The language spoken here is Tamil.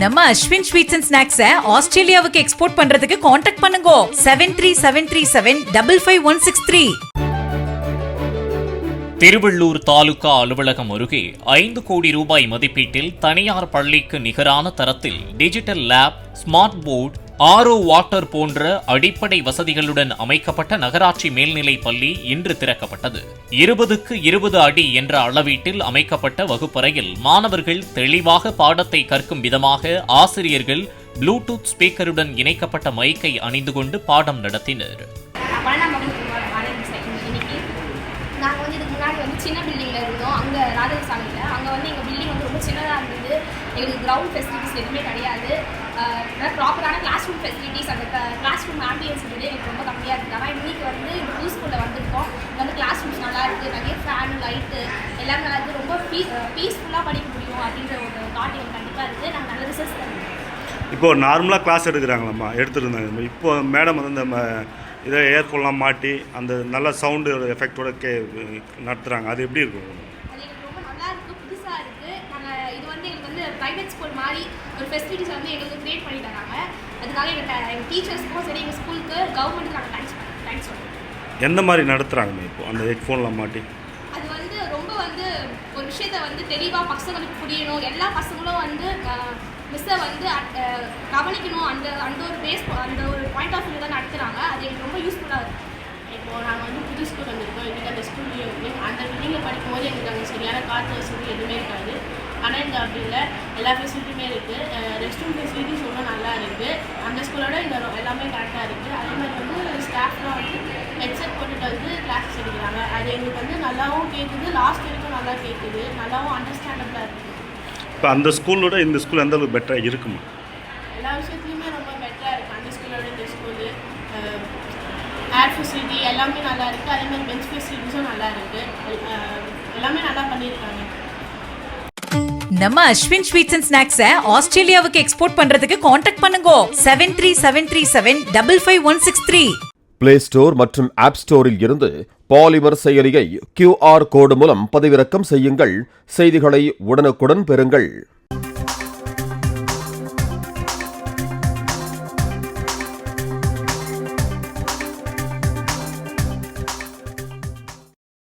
நம்ம அஸ்வின் ஸ்வீட்ஸ் அண்ட் ஸ்நாக்ஸை ஆஸ்திரேலியாவுக்கு எக்ஸ்போர்ட் பண்றதுக்கு காண்டாக்ட் பண்ணுங்க 7373755163. திருவள்ளூர் தாலுகா அலுவலகம் அருகே 5 கோடி ரூபாய் மதிப்பீட்டில் தனியார் பள்ளிக்கு நிகரான தரத்தில் digital lab, smart board, RO water போன்ற அடிப்படை வசதிகளுடன் அமைக்கப்பட்ட நகராட்சி மேல்நிலைப் பள்ளி இன்று திறக்கப்பட்டது. 20க்கு 20 அடி என்ற அளவீட்டில் அமைக்கப்பட்ட வகுப்பறையில் மாணவர்கள் தெளிவாக பாடத்தை கற்கும் விதமாக ஆசிரியர்கள் ப்ளூடூத் ஸ்பீக்கருடன் இணைக்கப்பட்ட மைக்கை அணிந்து கொண்டு பாடம் நடத்தினர். நாங்கள் இதுக்கு முன்னாடி சின்ன பில்டிங்கில் இருந்தோம். அங்கே ராஜசாலையில் அங்கே எங்கள் பில்டிங் ரொம்ப சின்னதாக இருந்தது. எங்களுக்கு கிரவுண்ட் ஃபெசிலிட்டிஸ் எதுவுமே கிடையாது. ப்ராப்பரான கிளாஸ் ரூம் ஃபெசிலிட்டிஸ், அந்த கிளாஸ் ரூம் ஆம்பியன்ஸ் எனக்கு ரொம்ப கம்மியாக இருக்குது. ஆனால் இன்றைக்கி இந்த புது ஸ்கூலில் வந்திருக்கோம். கிளாஸ் ரூம்ஸ் நல்லா இருக்குது, நிறைய ஃபேன், லைட்டு எல்லாமே நல்லா இருக்குது. ரொம்ப பீஸ்ஃபுல்லாக படிக்க முடியும் அப்படின்ற ஒரு தாட் எனக்கு கண்டிப்பாக இருக்குது. நாங்கள் நல்ல ரிசல்ட்ஸ் தருவோம். இப்போது நார்மலாக கிளாஸ் எடுக்கிறாங்களாம்மா, எடுத்துருந்தாங்க. இப்போ மேடம் இந்த இதை ஏர்ஃபோன்லாம் மாட்டி அந்த நல்ல சவுண்டு எஃபெக்டோட நடத்துகிறாங்க. அது எப்படி இருக்கும்? அது எனக்கு ரொம்ப நல்லா இருக்குது, புதுசாக இருக்குது. நாங்கள் இது எங்களுக்கு ப்ரைவேட் ஸ்கூல் மாதிரி ஒரு ஃபெசிலிட்டிஸ் எங்களுக்கு க்ரியேட் பண்ணி தராங்க. அதுக்காக எங்கள் டீச்சர்ஸ்க்கும் சரி, எங்கள் ஸ்கூலுக்கு கவர்மெண்ட்டுக்கு நாங்கள் தேங்க்ஸ் சொல்லுவோம். எந்த மாதிரி நடத்துகிறாங்க இப்போது அந்த ஹெட்ஃபோன்லாம் மாட்டி? அது ரொம்ப ஒரு விஷயத்தை தெளிவாக பசங்களுக்கு புரியணும். எல்லா பசங்களும் மிஸ்ஸை கவனிக்கணும். அந்த ஒரு அந்த ஒரு பாயிண்ட் ஆஃப் வியூ தான் நடத்துகிறாங்க. அது எனக்கு ரொம்ப யூஸ்ஃபுல்லாக இருக்குது. இப்போது நாங்கள் புது ஸ்கூல் வந்திருக்கோம். எங்களுக்கு அந்த ஸ்கூல்லேயும் இருக்குது. அந்த பில்டிங்கில் படிக்கும்போது எங்களுக்கு அங்கே சரியான காற்று வசதி எதுவுமே இருக்காது. ஆனால் இந்த அப்படி இல்லை, எல்லா ஃபெசிலிட்டியுமே இருக்குது. ரெஸ்ட் ரூம் ஃபெசிலிட்டிஸ் ரொம்ப நல்லா இருக்குது. அந்த ஸ்கூலோட இந்த எல்லாமே கரெக்டாக இருக்குது. அதே மாதிரி ஸ்டாஃப்லாம் ஹெட்செட் போட்டுட்டு கிளாஸஸ் எடுக்கிறாங்க. அது எங்களுக்கு நல்லாவும் கேட்குது, லாஸ்ட் வரைக்கும் நல்லா கேட்குது, நல்லாவும் அண்டர்ஸ்டாண்டபிளாக இருக்குது. இப்போ அந்த ஸ்கூலோட இந்த ஸ்கூல் எந்த அளவுக்கு பெட்டராக இருக்குமா? எல்லா விஷயத்துலையுமே ரொம்ப பெட்டராக இருக்குது. அந்த ஸ்கூலோட இந்த ஸ்கூலு ஏர் ஃபெசிலிட்டி எல்லாமே நல்லா இருக்குது. அதே மாதிரி பெஞ்ச் ஃபெசிலிட்டிஸும் நல்லா இருக்குது. எல்லாமே நல்லா பண்ணியிருக்காங்க. நம்ம அஸ்வின் ஸ்வீட்ஸ் அண்ட் ஸ்நாக்ஸை ஆஸ்திரேலியாவுக்கு எக்ஸ்போர்ட் பண்றதுக்கு காண்டாக்ட் பண்ணுங்க 7373755163. பிளே ஸ்டோர் மற்றும் ஆப் ஸ்டோரில் இருந்து பாலிமர் செயலியை QR கோடு மூலம் பதிவிறக்கம் செய்யுங்கள். செய்திகளை உடனுக்குடன் பெறுங்கள்.